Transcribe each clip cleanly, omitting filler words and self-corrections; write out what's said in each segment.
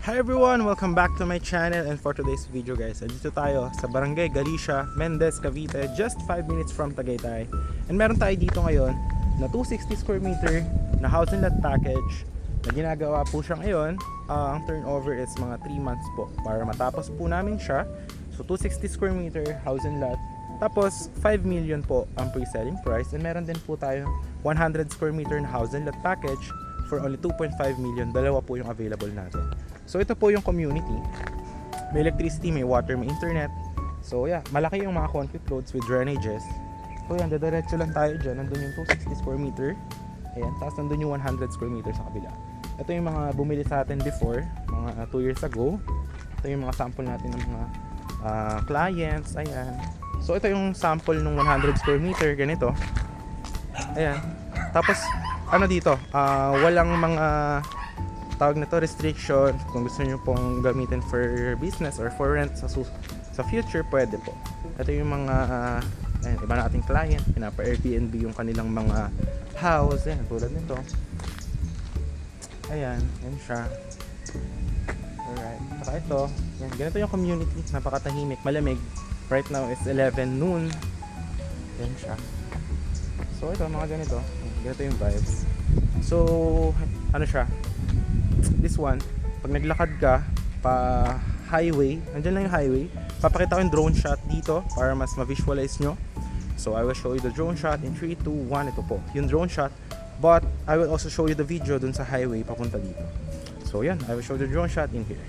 Hi everyone! Welcome back to my channel, and for today's video guys, dito tayo sa Barangay Galicia, Mendez, Cavite, just 5 minutes from Tagaytay. And meron tayo dito ngayon na 260 square meter na house and lot package na ginagawa po siya ngayon. Ang turnover is mga 3 months po para matapos po namin siya. So 260 square meter house and lot, tapos 5 million po ang pre-selling price. And meron din po tayo 100 square meter na house and lot package for only 2.5 million. Dalawa po yung available natin. So ito po yung community. May electricity, may water, may internet. So yeah, malaki yung mga concrete roads with drainages. So yan, dadiretso lang tayo dyan. Nandun yung 260 square meter. Ayan, tapos nandun yung 100 square meter sa kabila. Ito yung mga bumili sa atin before, mga 2 years ago. Ito yung mga sample natin ng mga clients. Ayan. So ito yung sample ng 100 square meter, ganito. Ayan. Tapos ano dito, walang mga tawag na to restriction. Kung gusto niyo pong gamitin for business or for rent sa future, pwede po. Ito yung mga iba nating client, pinapa-Airbnb yung kanilang mga house, yan, tulad nito. Ayan, yan siya. Alright, saka ito, yan, ganito yung community, napakatahimik, malamig. Right now is 11 noon. Yan siya. So ito, mga ganito, ganito yung vibes. So, ano siya, this one, pag naglakad ka pa highway, andyan lang yung highway, papakita ko yung drone shot dito para mas ma-visualize nyo. So I will show you the drone shot in 3, 2, 1. Ito po yung drone shot, but I will also show you the video dun sa highway papunta dito. So yan, I will show you the drone shot in here.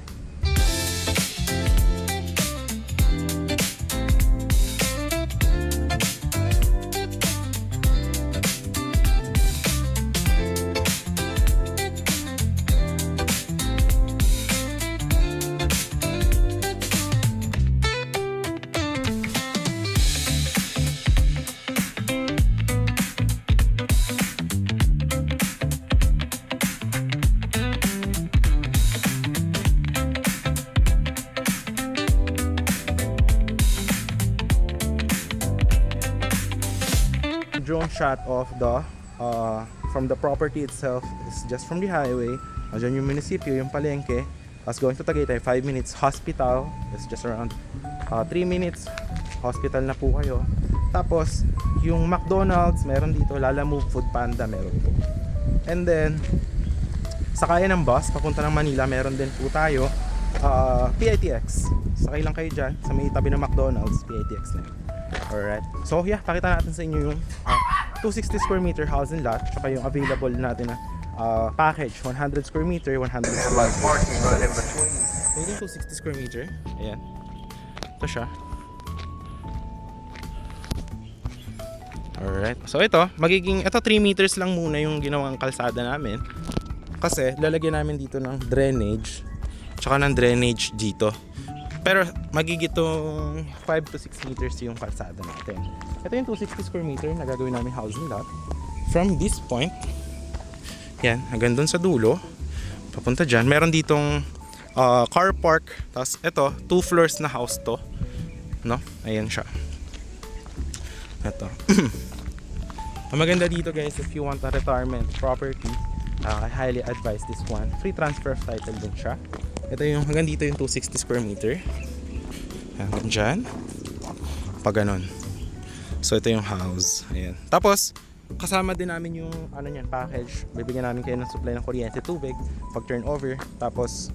Drone shot of the from the property itself is just from the highway. Diyan yung munisipyo, yung palengke. As going to Tagaytay, 5 minutes. Hospital is just around 3 minutes. Hospital na po kayo. Tapos yung McDonald's meron dito, Lalamove, Food Panda meron po. And then sakay ng bus papunta ng Manila, meron din po tayo PITX. Sakay lang kayo dyan sa may tabi ng McDonald's, PITX na yun. Alright. So yeah, pakita natin sa inyo yung 260 square meter house and lot, tsaka yung available natin na package, 100 square meter, 100 square meter. So yung 260 square meter, ayan. Ito siya. Alright. So ito, ito 3 meters lang muna yung ginawang kalsada namin. Kasi lalagyan namin dito ng drainage, tsaka ng drainage dito. Pero magigitong 5 to 6 meters yung kalsada natin. Ito yung 260 square meter na gagawin namin housing lot. From this point, yan, hanggang dun sa dulo, papunta dyan. Meron ditong car park. Tapos ito, 2 floors na house to. No? Ayan siya. Ito. Ang maganda dito guys, if you want a retirement property, I highly advise this one. Free transfer of title din siya. Ito yung hanggang dito yung 260 square meter. Hanggang dyan. Pag ganon. So ito yung house. Ayan. Tapos kasama din namin yung ano niyan, package. Bibigyan namin kayo ng supply ng kuryente, tubig pag turnover. Tapos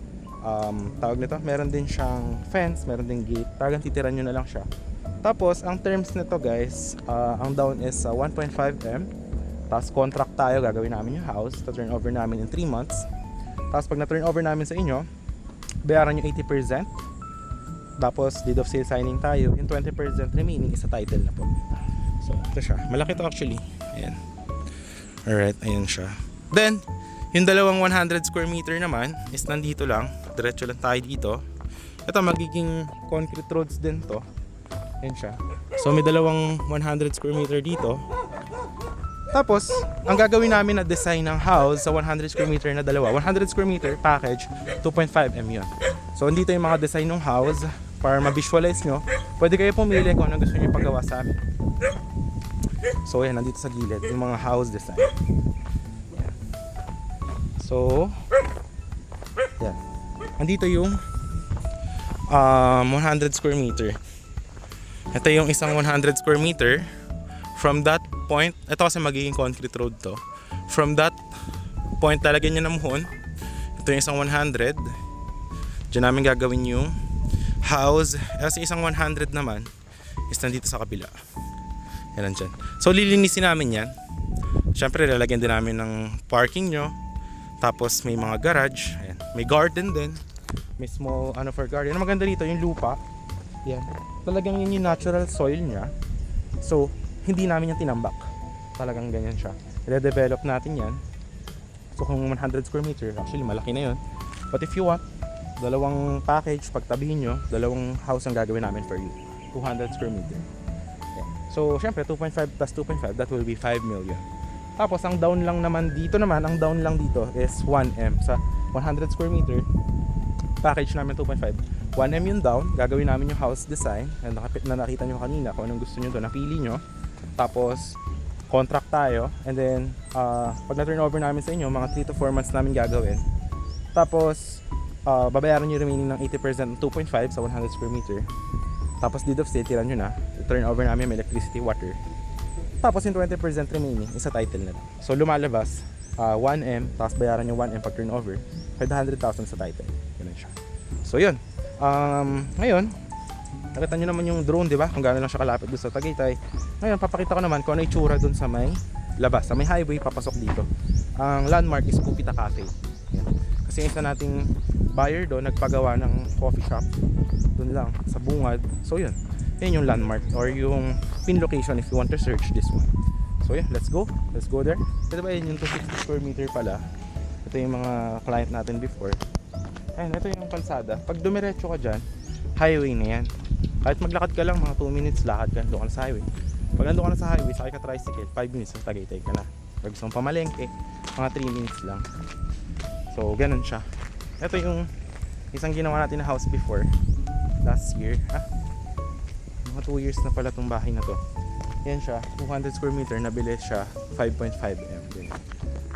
tawag nito, meron din siyang fence, meron din gate. Talagang titiran nyo na lang siya. Tapos ang terms nito guys, ang down is 1.5 M. Tapos contract tayo, gagawin namin yung house. Turnover namin in 3 months. Tapos pag na-turnover namin sa inyo, bayaran yung 80%. Tapos deed of sale signing tayo. Yung 20% remaining is sa title na po. So ito siya. Malaki to actually. Ayan. Alright, ayan siya. Then yung dalawang 100 square meter naman is nandito lang. Diretso lang tayo dito. Ito magiging concrete roads din to. Ayan siya. So may dalawang 100 square meter dito. Tapos, ang gagawin namin na design ng house sa 100 square meter na dalawa, 100 square meter package, 2.5 M yun. So, dito yung mga design ng house para ma-visualize nyo. Pwede kayo pumili kung anong gusto nyo paggawa sa amin. So, yan, nandito sa gilid, yung mga house design. Yan. So, yan. andito yung 100 square meter. Ito yung isang 100 square meter. From that point, ito kasi magiging concrete road to. From that point, lalagyan nyo ng muhon. Ito yung isang 100. Diyan namin gagawin yung house. Kasi isang 100 naman is nandito sa kabila. Yan nandyan. So lilinisin namin yan. Siyempre lalagyan din namin ng parking nyo. Tapos may mga garage. Ayan. May garden din. May small for garden. Ang maganda dito yung lupa. Yan. Talagang yun yung natural soil niya. So hindi namin yung tinambak. Talagang ganyan siya. I-develop natin yan. So kung 100 square meter, actually malaki na yun. But if you want, dalawang package, pagtabihin nyo, dalawang house ang gagawin namin for you. 200 square meter. Yeah. So syempre 2.5 plus 2.5, that will be 5 million. Tapos ang down lang naman dito ang down lang dito is 1M. Sa 100 square meter, package namin 2.5. 1M yung down, gagawin namin yung house design. Na nakita nyo kanina kung anong gusto nyo doon, napili nyo. Tapos contract tayo, and then pag na-turn over namin sa inyo, mga 3 to 4 months namin gagawin. Tapos babayaran nyo remaining ng 80% 2.5 sa 100 square meter. Tapos deed of sale, tira nyo na. Turn over namin may electricity, water. Tapos yung 20% remaining, isa title na lang. So lumalabas 1M, tapos bayaran nyo 1M pag turn over, 500,000 sa title. Ganun siya. So yun. Ngayon, nakita nyo naman yung drone, di ba? Kung gaano lang siya kalapit doon sa Tagaytay. Ngayon, papakita ko naman kung ano itsura doon sa may labas. Sa may highway, papasok dito. Ang landmark is Kupita Cafe. Yan. Kasi yung isa nating buyer doon, nagpagawa ng coffee shop. Doon lang, sa bungad. So yun. Yan yung landmark or yung pin location if you want to search this one. So yeah, let's go. Let's go there. Ito ba yun yung 260 square meter pala. Ito yung mga client natin before. Ayun, ito yung kalsada. Pag dumiretso ka dyan, highway na yan. Kahit maglakad ka lang, mga 2 minutes lakad ka, doon ka na sa highway. Pag nandun ka na sa highway, sakay ka tricycle, 5 minutes sa Tagaytay ka na. Pag gusto mong pamalengke, mga 3 minutes lang. So, ganun siya. Ito yung isang ginawa natin na house before, last year. Mga 2 years na pala itong bahay na to. Yan siya, 200 square meter, nabili siya 5.5M.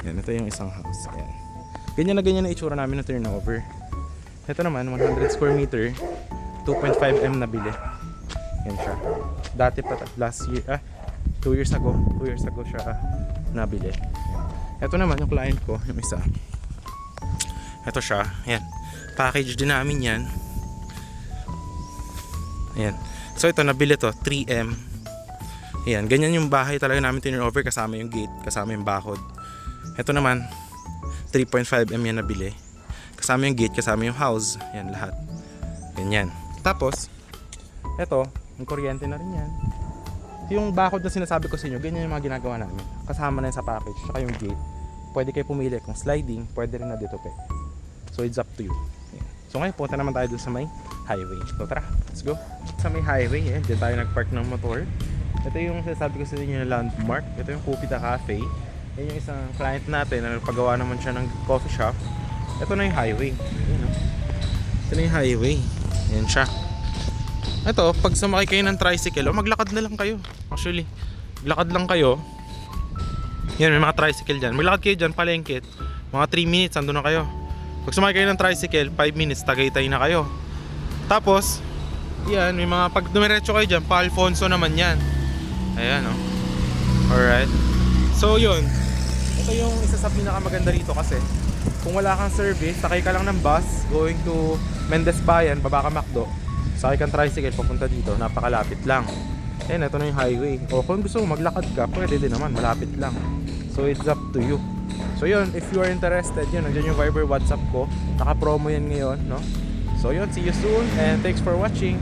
Yan, ito yung isang house. Yan. Ganyan na itsura namin na turnover. Ito naman, 100 square meter, 2.5M nabili. Yan siya. Dati pa, last year, 2 years ago siya nabili. Ito naman yung client ko, yung isa. Ito siya, yan. Package din namin yan. Ayan. So ito, nabili to, 3M. Ayan, ganyan yung bahay talaga namin turnover, kasama yung gate, kasama yung bakod. Ito naman, 3.5M yan nabili. Kasama yung gate, kasama yung house. Yan, lahat. Ganyan. Tapos, ito, yung kuryente na rin yan. Yung bakod na sinasabi ko sa inyo, ganyan yung mga ginagawa namin. Kasama na yan sa package, saka yung gate. Pwede kayo pumili kung sliding, pwede rin na dito pe. So it's up to you. So ngayon, punta naman tayo dun sa may highway. So tara, let's go. Sa may highway, dyan tayo nagpark ng motor. Ito yung sinasabi ko sa inyo na landmark. Ito yung Kupita Cafe. Yan yung isang client natin na nagpagawa naman siya ng coffee shop. Ito na yung highway. Ito na yung highway. Yan siya. Ito, pag sumakay kayo ng tricycle, maglakad na lang kayo. Actually, maglakad lang kayo. Yan, may mga tricycle dyan. Maglakad kayo dyan, palengke. Mga 3 minutes, andun na kayo. Pag sumakay kayo ng tricycle, 5 minutes, Tagaytay na kayo. Tapos, yan, may mga, pag dumiretso kayo dyan, Pa Alfonso naman yan. Ayan, oh. Alright. So, yun. Ito yung isa sa pinakamaganda rito kasi kung wala kang service, sakay ka lang ng bus going to Mendez Bayan, baba ka Macdo, sakay kang tricycle papunta dito, napakalapit lang. Ayan, ito na yung highway. O kung gusto mo maglakad ka, pwede din naman, malapit lang. So it's up to you. So yun, if you are interested, yun, nandiyan yung Viber, WhatsApp ko. Naka-promo yan ngayon, no? So yun, see you soon and thanks for watching.